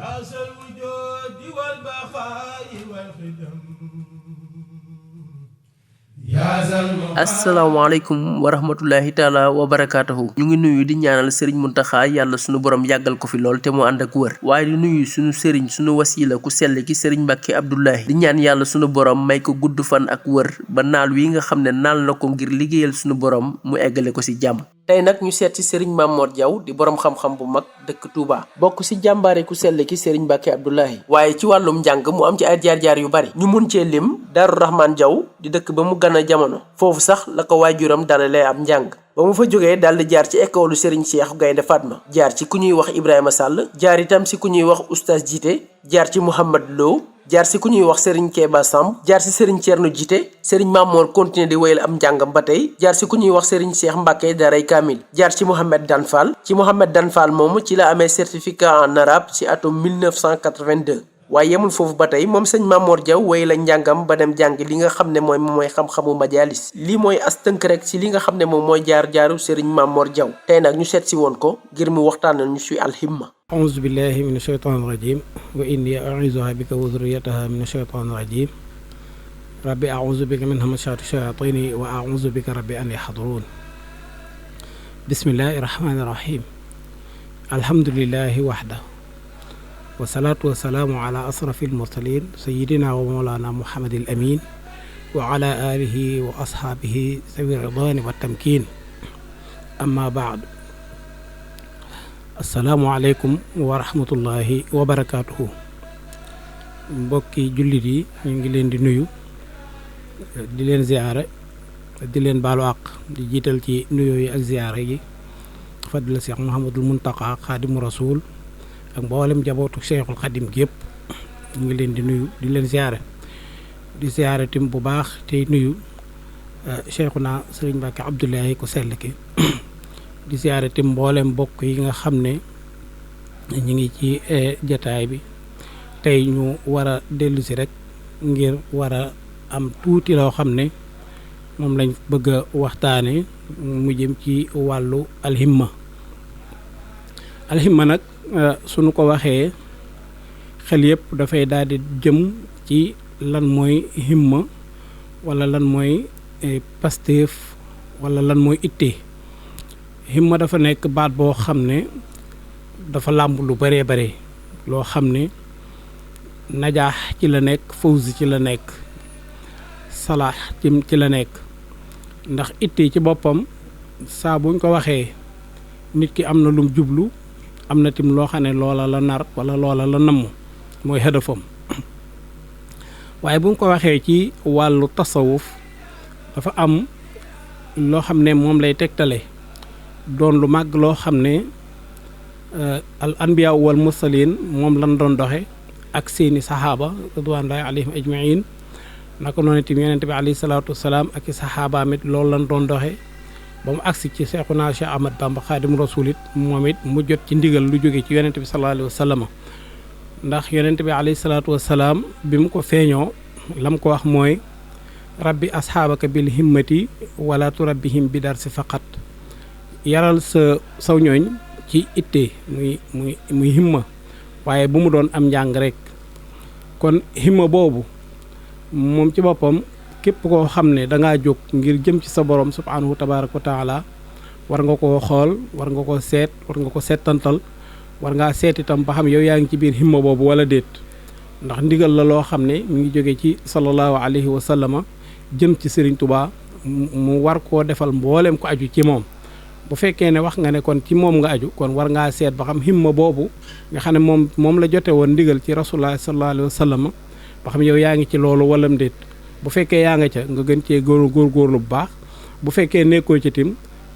يا ذا الوجود والبقاء والخدم. asalaamaaleykum wa rahmatullahi taala wa barakaatuhu. ñu ngi nuyu di ñaanal sëriñ Muntaxa yàlla sunu borom yàggal ko fi lool te mu ànd ak wër, waaye di nuyu sunu sëriñ sunu wasila ku sell ki sëriñ Mbàkke Abdullahi di ñaan yàlla sunu borom may ko gudd fan ak wër ba naal wi nga xam ne naal na ko ngir liggéeyal sunu borom mu eggale ko ci jàmm. tey nag ñu seet ci sëriñ Mamor Diaw di borom xam-xam bu mag dëkk Touba bokk ci jàmbaare ku sell ki sëriñ Mbàkke Abdullahi, waaye ci wàllum njàng mu am ci ay jaar-jaar yu bari ñu mun cee lim Daaru Rahman Diaw di dëkk ba mu gën a jamono, foofu sax la ko waajuram dalalee am njàng. ba mu fa jógee daal di jaar ci école Serigne Cheikh Gaynde Fatma, jaar ci ku ñuy wax Ibrahima Sall, jaar itam ci ku ñuy wax Oustaz Jité, jaar ci Mouhamad Lo, jaar ci ku ñuy wax Serigne Keba Samb, jaar ci Serigne Thierno Jité. Serigne Mamor continué di wéyal am njàngam ba tey, jaar ci ku ñuy wax Serigne Cheikh Mbacke Daray Kamil, jaar ci Mohamed Dan Fall. ci Mohamed Dan Fall moomu ci la amee certificat en arabe ci atum 1982. waaye yemul foofu ba tey moom sëñ Mamor Diaw wéy la njàngam ba dem jàng li nga xam ne mooy xam-xamu majalis. lii mooy as tënk rek ci li nga xam ne moom mooy jaar-jaaru Serigne Mamor Diaw. tey nag ñu seet si woon ko ngir mu waxtaanal ñu ci alhimma. auzu billahi min ashaytaani rajim wa inni u'iizuha bika wa zurriyataha min ashaytaani rajim rabbi a'uuzu bika min hamazaati shayaatini wa a'uuzu bika rabbi an yahduruun. bismillahi rahmaani rahim. alhamdulillahi wahda wasalaatu wasalaamu ala asrafi almursalin sayidina wa mawlana muhammadil amin wa ala alihi wa ashaabihi sawi ridwaani wa tamkin. amma baad. assalaamu aleykum wa rahmatullahi wa barakaatuhu. mbokki jullit yi ñu ngi leen di nuyu di leen ziyaare di leen baalu àq di jiital ci nuyoo yi ak ziyaare yi fadila Cheikh Mouhamadul Muntaqa xaadimu rasul ak mboolem jabootu Cheikhul Xadim gi yëpp ñu ngi leen di nuyu di leen ziyaare tim bu baax tey nuyu Cheikhuna Sëriñ Mbàkke Abdullahi ko sell ki di ziyaare tim mboolem mbokk yi nga xam ne ñu ngi ci jataay bi tey ñu war a dellu si rek ngir war a am tuuti loo xam ne moom lañ bëgg a waxtaane mu jëm ci wàllu alhimma. alhimma nag suñu ko waxee xel yëpp dafay daal di jëm ci lan mooy himma wala lan mooy pasteef wala lan mooy itte. himma dafa nekk baat boo xam ne dafa làmb lu bëree bare loo xam ne najaax ci la nekk, fawzi ci la nekk, salaax ci la nekk. ndax itte ci boppam saa buñ ko waxee nit ki am na lum jublu, am na tim loo xam ne loola la nar wala loola la namm mooy hadafam. waaye buñ ko waxee ci wàllu tasawuf dafa am loo xam ne moom lay tegtale doon lu màgg loo xam ne al anbiya wal mursalin moom lan doon doxe ak seeni saxaaba ridwanullahi alayhim ajmain. naka noonu itam yonent bi alayhi salaatu wasalaam ak i saxaabaam it loolu lan doon doxe ba mu agsi ci Seexuna Cheikh Ahmad Bamba xaadim rasul it moom it mu jot ci ndigal lu jóge ci yonent bi sallallahu alayhi wa sallam. ndax yonent bi alayhi salaatu wasalaam bi mu ko feeñoo lam ko wax mooy rabbi asxaabaka bil himmati wala turabbihim bi darsi faqat. yaral saw ñooñ ci itte muy himma waaye bu mu doon am njàng rek. kon himma boobu moom ci boppam képp koo xam ne dangaa jóg ngir jëm ci sa borom subhaanahu tabaaraka wa taala war nga koo xool, war nga ko seet, war nga ko seetantal, war ngaa seet itam ba xam yow yaa ngi ci biir himma boobu wala déet. ndax ndigal la loo xam ne mi ngi jóge ci sallallahu alayhi wa sallama jëm ci Serigne Touba mu war koo defal mboolem ko aju ci moom. bu fekkee ne wax nga ne kon ci moom nga aju kon war ngaa seet ba xam himma boobu nga xam ne moom la jote woon ndigal ci rasulullah sallallahu alayhi wa sallama ba xam yow yaa ngi ci loolu walam déet. bu fekkee yaa nga ca nga gën cee góorgóorlu bu baax. bu fekkee nekkoo ci tim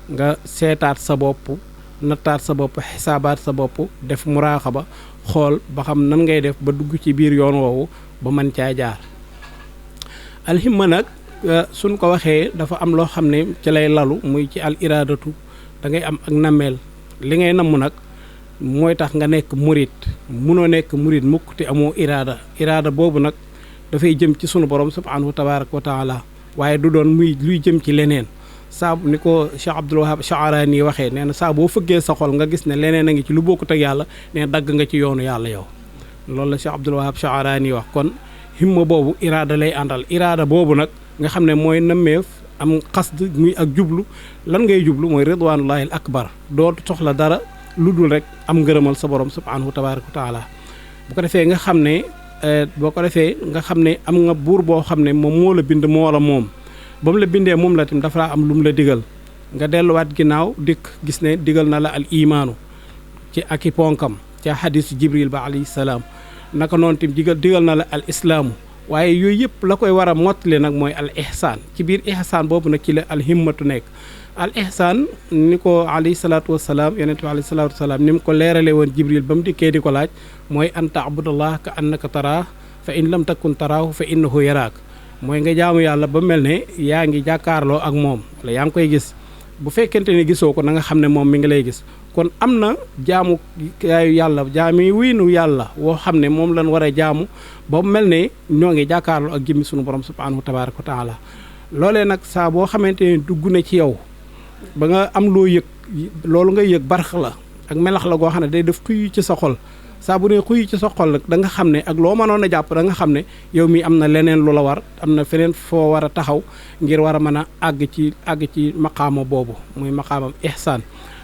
nga seetaat sa bopp, nattaat sa bopp, xisaabaat sa bopp, def muraaxaba xool ba xam nan ngay def ba dugg ci biir yoon woowu ba mën caa jaar. alhimma nag suñ ko waxee dafa am loo xam ne ci lay lalu muy ci al iraadatu da ngay am ak nammeel. li ngay namm nag mooy tax nga nekk murit. munoo nekk murit mukk te amoo iraada boobu nag dafay jëm ci sunu borom subhaanahu tabaaraka wa taala waaye du doon luy jëm ci leneen. saa ni ko Cheikh Abdul Wahab Sha'arani waxee nee na saa boo fëggee sa xol nga gis ne leneen a ngi ci lu bokkut ak yàlla nee dagg nga ci yoonu yàlla yow. loolu la Cheikh Abdul Wahab Sha'arani wax kon himma boobu iraada lay àndal iraada boobu nag nga xam ne mooy nammeef am xasd muy ak jublu lan ngay jublu mooy ridwanullahi al akbar doo soxla dara lu dul rek am ngërëmal sa borom subhanahu tabaraka wa taala bu ko defee nga xam ne am nga buur boo xam ne moom moo la bind moo la moom ba mu la bindee moom la tam dafa laa am lu mu la digal nga delluwaat ginnaaw dikk gis ne digal na la al imaanu ci ak i ponkam ci hadisu jibril ba alayhi salaam naka noonu tam digal na la al islaamu waaye yooyu yëpp la koy war a mottali nag mooy al ihsaan ci biir ihsaan boobu nag ci la al himmatu nekk al ihsaan ni ko alayhi salaatu wasalaam yonent bi alayhi salaatu wasalaam ni mu ko leerale woon jibril ba mu dikkee di ko laaj mooy an taabudallah ka annaka taraah fa in lam takun taraahu fa innahu yaraak mooy nga jaamu yàlla ba mel ne yaa ngi jàkkaarloo ak moom wala yaa ngi koy gis bu fekkente ne gisoo ko na nga xam ne moom mi ngi lay gis kon am na jaamu yaayu yàlla jaami wiinu yàlla woo xam ne moom lañ war a jaamu ba mel ne ñoo ngi jàkkaarloo ak jëmmi sunu borom subhanahu tabaraka wa taala loolee nag saa boo xamante ne dugg na ci yow ba nga am loo yëg loolu nga yëg barx la ak melax la goo xam ne day def xuy ci sa xol saa bu ne xuy ci sa xol nag da nga xam ne ak loo mënoon a jàpp da nga xam ne yow mii am na leneen lu la war am na feneen foo war a taxaw ngir war a mën a àgg ci maqaama boobu muy maqaamam ihsaan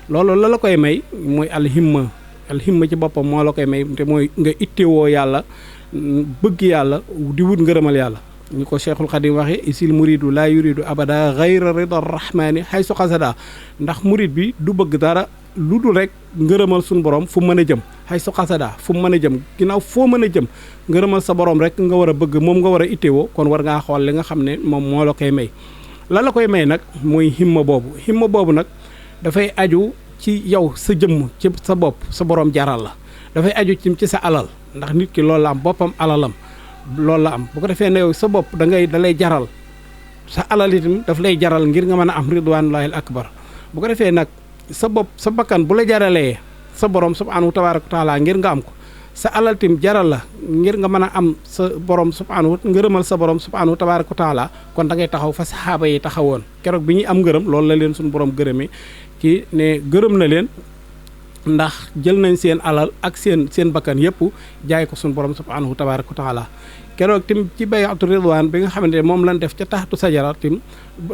loolu la koy may mooy alhimma ci boppam moo la koy may te mooy nga ittewoo yàlla bëgg yàlla di wut ngërëmal yàlla ñu ko Cheikhul Khadim waxee isil muridu laa yuridu abada ghayra rida rahmani haysu qasada ndax murid bi du bëgg dara lu dul rek ngërëmal suñu borom fu mën a jëm haysu qasada fu mën a jëm ginnaaw foo mën a jëm ngërëmal sa borom rek nga war a bëgg moom nga war a ittewoo kon war ngaa xool li nga xam ne moom moo la koy may la koy may nag mooy himma boobu nag dafay aju ci yow sa jëmm ci sa bopp sa borom jaral la dafay aju ci sa alal ndax nit ki loolu la am boppam alalam loolu la am bu ko defee ne yow sa bopp da lay jaral sa alal itam daf lay jaral ngir nga mën a am ridwanullahi al akbar bu ko defee nag sa bopp sa bakkan bu la jaralee sa borom subhanahu tabaraka wa taala ngir nga am ko sa alal itam jaral la ngir nga mën a am sa borom subhanahu ngërëmal sa borom subhanahu tabaraka wa taala kon da ngay taxaw fa saxaaba yi taxawoon keroog bi ñuy am ngërëm loolu la leen suñu borom gërëmee ci ne gërëm na leen ndax jël nañ seen alal ak seen bakkan yëpp jaay ko suñu borom subhanahu tabaraka wa taala keroog tim ci bay'atu ridwaan bi nga xamante ne moom lañ def ca taxtu sajara tim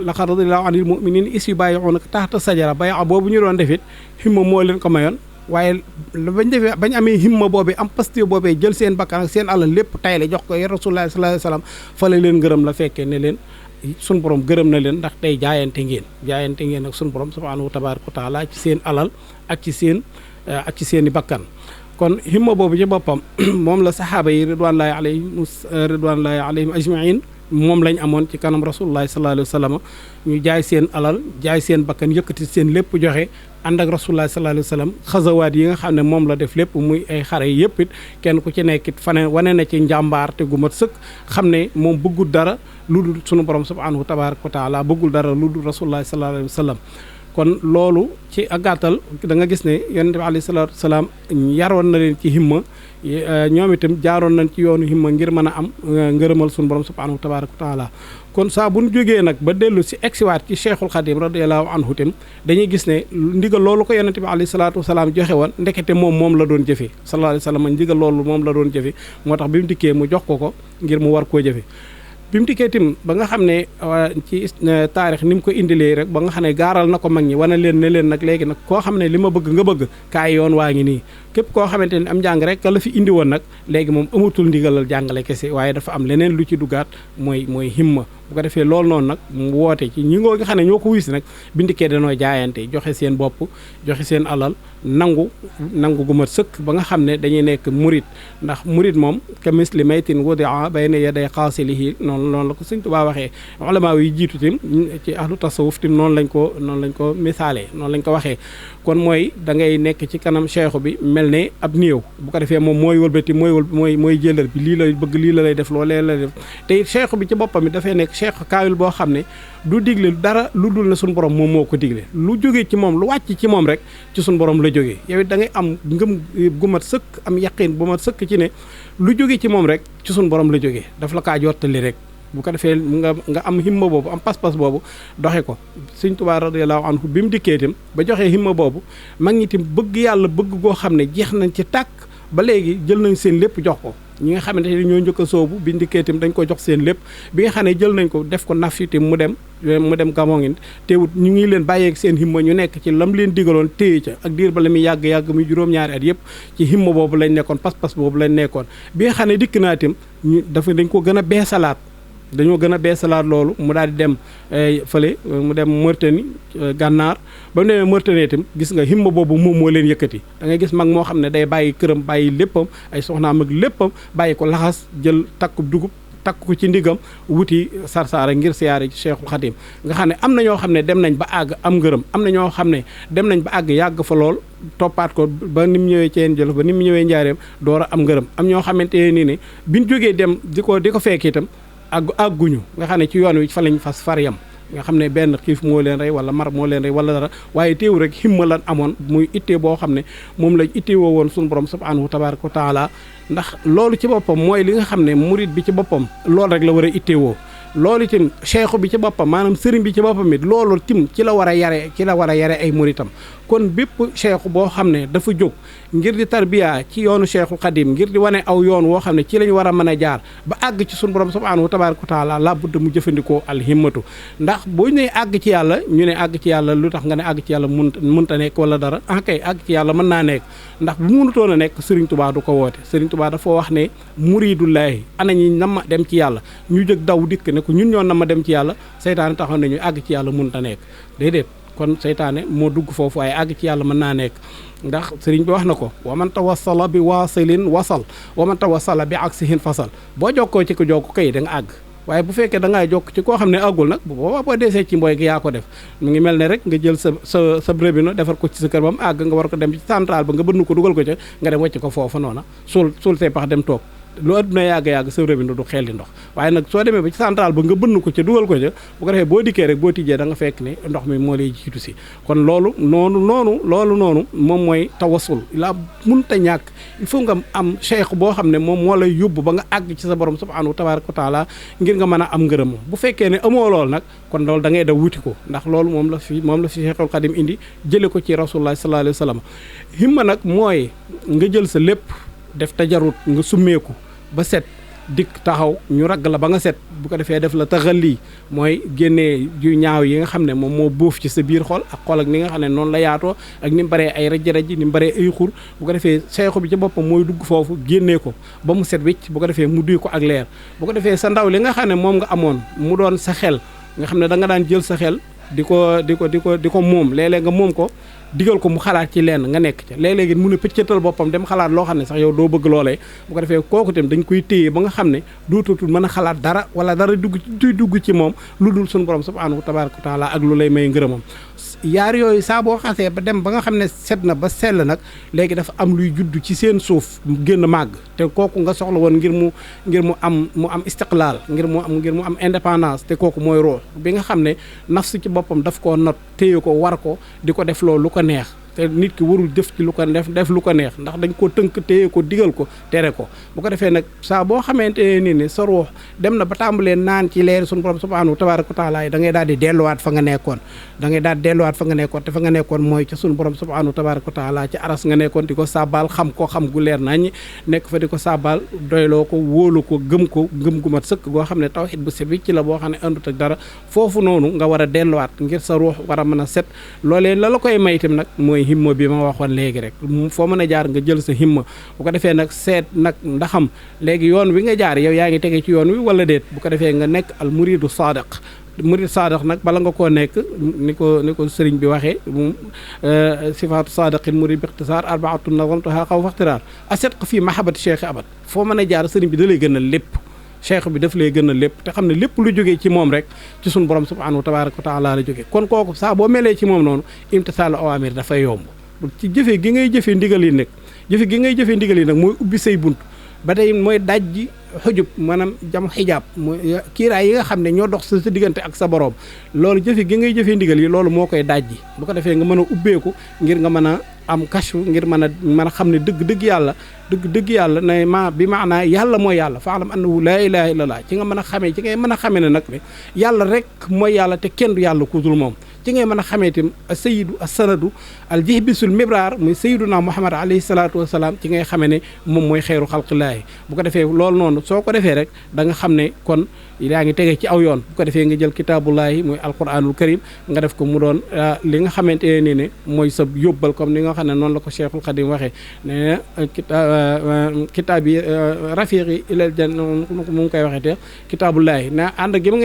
laqad radiyallahu anil mu'minin is yubayyi'unaka taxta sajara bay'a boobu ñu doon defit himma moo leen ko mayoon waaye bañ amee himma boobee am pasté boobee jël seen bakkan ak seen alal lépp tay la jox ko ya rasulullah sallallahu alayhi wasallam fa la leen gërëm la fekkee ne leen suñu borom gërëm na leen ndax tey jaayante ngeen ak suñu borom subhanahu tabaraka wa taala ci seen alal ak ci seeni bakkan kon himma boobu ci boppam moom la saxaaba yi ridwanullahi alayhim ajmain moom lañ amoon ci kanam rasulullahi sallallahu alayhi wa sallam ñu jaay seen alal jaay seen bakkan yëkkati seen lépp joxe ànd ak rasulullahi sallallahu alayhi wa sallam xasawaat yi nga xam ne moom la def lépp muy ay xare yëpp it kenn ku ci nekk it wane na ci njàmbaar te gu mat sëkk xam ne moom bëggul dara lu dul sunu borom subhanahu tabaraka wa taala bëggul dara lu dul rasulullahi sallallahu alayhi wa sallam kon loolu ci ak gàttal da nga gis ne yonent bi alayhi salaatu wasalaam yaroon na leen ci himma ñoom itam jaaroon nañ ci yoonu himma ngir mën a am ngërëmal sunu borom subhanahu tabaraka wa taala kon saa bu ñu jógee nag ba dellu si egsiwaat ci Cheikhul Khadim radiyallahu anhu itam dañuy gis ne ndigal loolu ko yonent bi alayhi salaatu wasalaam joxe woon ndekete moom la doon jëfe sallallahu alayhi wa sallam ndigal loolu moom la doon jëfe moo tax bi mu dikkee mu jox ko ngir mu war koo jëfe bi mu dikkee tim ba nga xam ne ci taarix ni mu ko indilee rek ba nga xam ne gaaral na ko mag ñi wane leen ne leen nag léegi nag koo xam ne li ma bëgg nga bëgg kaay yoon waa ngi nii képp koo xamante ne am njàng rek la fi indi woon nag léegi moom amatul ndigalal jàngale kese waaye dafa am leneen lu ci duggaat mooy himma bu ko defee loolu noonu nag mu woote ci ñi nga xam ne ñoo ko wis nag bindikee danoo jaayante joxe seen bopp joxe seen alal nangu gu mat sëkk ba nga xam ne dañuy nekk murit ndax murit moom ka misli maytin wudia bayna yaday xaasilihi noonu la ko Sëñ Tuubaa waxee ulama yi jiitu tim ci ahlu tasawuf tim noonu lañ ko misaalee noonu lañ ko waxee kon mooy da ngay nekk ci kanam cheikhu bi mel ne ab néew bu ko defee moom mooy wëlbati mooy jëlal bi lii la bëgg lii la lay def loolee la def te cheikhu bi ci boppam mi dafay nekk cheikh kaamil boo xam ne du digle dara lu dul ne suñu borom moom moo ko digle lu jógee ci moom lu wàcc ci moom rek ci suñu borom la jógee yow it da ngay am ngëm gu mat sëkk am yaqin bu mat sëkk ci ne lu jógee ci moom rek ci suñu borom la jógee daf la kaa jottali rek bu ko defee nga am himma boobu am pas-pas boobu doxe ko Sëñ Tuubaa radiyallahu anhu bi mu dikkee itam ba joxee himma boobu mag ñi itam bëgg yàlla bëgg goo xam ne jeex nañ ci tàkk ba léegi jël nañ seen lépp jox ko ñi nga xamante ne ñoo njëkk a soobu bi ndikkee itam dañ ko jox seen lépp bi nga xam ne jël nañ ko def ko naf itam mu dem Gabon teewut ñu ngi leen bàyyeeg seen himma ñu nekk ci lam leen digaloon téye ca ak diir ba la muy yàgg-yàgg muy juróom-ñaari at yëpp ci himma boobu lañ nekkoon pas-pas boobu lañ nekkoon bi nga xam ne dikk naa itam dañ ko gën a beesalaat dañoo gën a beesalaat loolu mu daal di dem fële mu dem Mauritanie gànnaar ba mu demee Mauritanie itam gis nga himma boobu moom moo leen yëkkati da ngay gis mag moo xam ne day bàyyi këram bàyyi léppam ay soxnaam ak léppam bàyyi ko laxas jël takku dugub takk ko ci ndigam wuti Sarsara ngir siyaare ci Cheikhul Khadim nga xam ne am na ñoo xam ne dem nañ ba àgg am ngërëm am na ñoo xam ne dem nañ ba àgg yàgg fa lool toppaat ko ba ni mu ñëwee Ceen Jolof ba ni mu ñëwee Njaareem door a am ngërëm am ñoo xamante ne ni biñ jógee dem di ko fekk itam àgguñu nga xam ne ci yoon wi fa lañ fas far yam nga xam ne benn xiif moo leen rey wala mar moo leen rey wala dara waaye teew rek himma lan amoon muy ittee boo xam ne moom lañ ittee woo woon suñu borom subhanahu tabaraka wa taala ndax loolu ci boppam mooy li nga xam ne murid bi ci boppam loolu rek la war a ittee woo loolu itam cheikhu bi ci boppam maanaam sëriñ bi ci boppam it loolu tim ci la war a yare ay muritam kon bépp cheikhu boo xam ne dafa jóg ngir di tarbiya ci yoonu Cheikhul Khadim ngir di wane aw yoon woo xam ne ci lañ war a mën a jaar ba àgg ci suñu borom subhanahu tabaraka wa taala la budda mu jëfandikoo alhimmatu ndax boo ne àgg ci yàlla ñu ne àgg ci yàlla lu tax nga ne àgg ci yàlla mënta nekk wala dara kay àgg ci yàlla mën naa nekk ndax bu mënutoon a nekk Serigne Touba du ko woote Serigne Touba dafa wax ne muridullahi ana ñi nama dem ci yàlla ñu jóg daw dikk ne ko ñun ñoo nama dem ci yàlla seytaane taxaw nañu àgg ci yàlla mënta nekk déedéet kon seytaane moo dugg foofu waaye àgg ci yàlla mën naa nekk ndax sëriñ bi wax na ko wa man tawassala bi waasilin wasal wa man tawassala bi aksihin fasal boo jokkoo ci ko jokk kay da nga àgg waaye bu fekkee da ngaa jokk ci koo xam ne àggul nag bu boobaa boo desee ci mbooy gi yaa ko def mu ngi mel ne rek nga jël sa robinet defar ko ci sa kër ba mu àgg nga war ko dem ci centrale ba nga bënn ko dugal ko ca nga dem wàcc ko foofa noona suul say pax dem toog lu adduna yàgg-yàgg sa robinet du xel di ndox waaye nag soo demee ba ci centrale ba nga bënn ko ca dugal ko ca bu ko defee boo dikkee rek boo tijjee da nga fekk ne ndox mi moo lay jiitu si kon loolu noonu moom mooy tawassul la munta ñàkk il faut nga am cheikh boo xam ne moom moo lay yóbbu ba nga àgg ci sa borom subhanahu tabaraka wa taala ngir nga mën a am ngërëm bu fekkee ne amoo lool nag kon loolu da ngay daw wuti ko ndax loolu moom la fi Cheikhul Khadim indi jële ko ci rasulullah sallallahu alayhi wa sallam himma nag mooy nga jël sa lépp def tajarut nga summeeku ba set dikk taxaw ñu ragg la ba nga set bu ko defee def la taxalii mooy génnee yu ñaaw yi nga xam ne moom moo bóof ci sa biir xol ak xol ak ni nga xam ne noonu la yaatoo ak ni mu baree ay raj-raj ni mu baree ay xur bu ko defee seexu bi ci boppam mooy dugg foofu génnee ko ba mu set wicc bu ko defee mu duy ko ak leer bu ko defee sa ndaw li nga xam ne moom nga amoon mu doon sa xel nga xam ne da nga daan jël sa xel di ko moom léeg-léeg nga moom ko digal ko mu xalaat ci lenn nga nekk ca léeg-léegi mun a pëccatal boppam dem xalaat loo xam ne sax yow doo bëgg loolee bu ko defee kooku tam dañ koy téye ba nga xam ne dootutul mën a xalaat dara wala dara dugg ci moom lu dul suñu borom subhanahu tabaraka wa taala ak lu lay may ngërëmam yaar yooyu saa boo xasee ba dem ba nga xam ne set na ba sell nag léegi dafa am luy judd ci seen suuf mu génn màgg te kooku nga soxla woon ngir mu am istiqlaal ngir mu am indépendance te kooku mooy ruux bi nga xam ne nafsu ci boppam daf koo not téye ko war ko di ko def loolu lu ko neex te nit ki warul def ci lu ko def lu ko neex ndax dañ ko tënk téye ko digal ko tere ko bu ko defee nag saa boo xamante ne sa ruux dem na ba tàmbalee naan ci leer suñu borom subhanahu tabaraka wa taala da ngay daal di delluwaat fa nga nekkoon te fa nga nekkoon mooy ca suñu borom subhanahu tabaraka wa taala ci aras nga nekkoon di ko sàbbaal xam gu leer nañ nekk fa di ko sàbbaal doyloo ko wóolu ko gëm gu mat sëkk goo xam ne tawhid bu set ci la boo xam ne àndut ak dara foofu noonu nga war a delluwaat ngir sa ruux war a mën a set loolee la koy may itam nag mooy himma bi ma waxoon léegi rek foo mën a jaar nga jël sa himma bu ko defee nag seet nag ndaxam léegi yoon wi nga jaar yow yaa ngi tege ci yoon wi wala déet bu ko defee nga nekk al muridu sadiq murid sadiq nag bala nga koo nekk ni ko sëriñ bi waxee sifaatu sadiqin murid bi ixtisaar arbaatu nazamtuha xaw faxtiraar asidq fii mahabati cheikh abad foo mën a jaar sëriñ bi da lay gën a lépp cheikh bi daf lay gën a lépp te xam ne lépp lu jógee ci moom rek ci suñu borom subhanahu tabaraka wa taala la jógee kon kooku saa boo melee ci moom noonu imtisaalu awaamir dafay yomb ci jëfe gi ngay jëfee ndigal yi nag mooy ubbi say bunt ba tey mooy daj ji xujub maanaam jam xijaab mooy kiiraay yi nga xam ne ñoo dox sa diggante ak sa borom loolu jëfe gi ngay jëfee ndigal yi loolu moo koy daj ji bu ko defee nga mën a ubbeeku ngir nga mën a am kashfu ngir mën a xam ne dëgg yàlla dëgg yàlla ne bi maanaa yàlla mooy yàlla faalam annahu laa ilaaha illallah ci nga mën a xamee ci ngay mën a xamee ne nag ne yàlla rek mooy yàlla te kenn du yàlla ku dul moom ci ngay mën a xamee itam sayidu as-sanadu al jihbisul mibraar muy sayiduna muhammad alayhi salaatu wasalaam ci ngay xamee ne moom mooy xeeru xalqillaahi bu ko defee loolu noonu soo ko defee rek da nga xam ne kon yaa ngi tege ci aw yoon bu ko defee nga jël kitaabullaahi muy alquranul karim nga def ko mu doon li nga xamante ne mooy sa yóbbal comme ni nga xam ne noonu la ko cheikhul xadim waxee ne kitaab yi rafiqi ilal janna mu ngi koy waxee te kitaabullaahi na ànd gi ma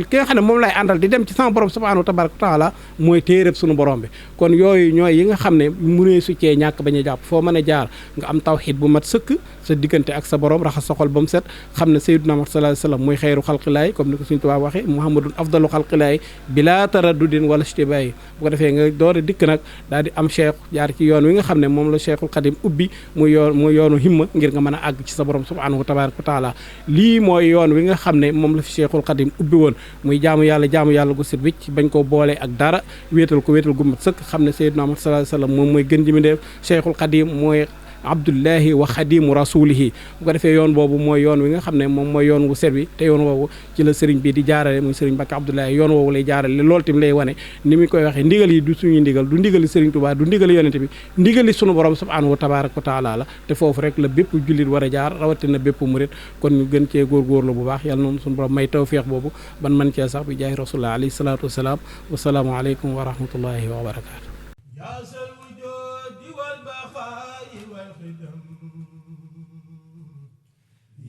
ki nga xam ne moom lay àndal di dem ci sama borom subhanahu tabaraka wa taala mooy téeréb sunu borom bi kon yooyu ñooy yi nga xam ne mënee su cee ñàkk bañ a jàpp foo mën a jaar nga am tawxiid bu mat sëkk sa diggante ak sa borom raxas sa xol ba mu set xam ne sayyiduna Muhammad sallallahu alayhi wasallam mooy xeyru xalqilaay comme ni ko suñu Tuubaa waxee muhammadun afdalu xalqilaay bila taraddudin wala ishtibaay bu ko defee nga door a dikk nag daal di am cheikh jaar ci yoon wi nga xam ne moom la cheikhul xadim ubbi muy yoonu himma ngir nga mën a àgg ci sa borom subhanahu tabaraka wa taala lii mooy yoon wi nga xam ne moom la fi cheikhul xadim ubbi woon muy jaamu yàlla gu set wicc bañ koo boolee ak dara wéetal gu mat sëkk xam ne sayyiduna Muhammad sallallahu alayhi wasallam moom mooy gën ji mi def cheikhul xadim mooy abdullahi wa xadimu rasulihi bu ko defee yoon boobu mooy yoon wi nga xam ne moom mooy yoon wu set wi te yoon woowu ci la sëriñ bi di jaarale muy sëriñ Mbàkke Abdoulaye yoon woowu lay jaarale loolu tamit lay wane ni muy koy waxee ndigal yi du suñuy ndigal du ndigali sëriñ Tuubaa du ndigali yonente bi ndigali sunu borom subhanahu wa tabaraka wa taala la te foofu rek la bépp jullit war a jaar rawatina bépp murit kon ñu gën cee góorgóorlu bu baax yàlla noonu sunu borom may tawfiix boobu ban man cee sax bi jaay rasulullah alayhi salaatu wasalaam wasalaamu aleykum wa rahmatullahi wa barakaatu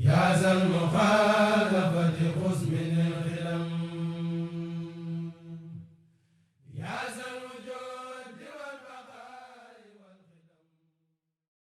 يا ذا المخالف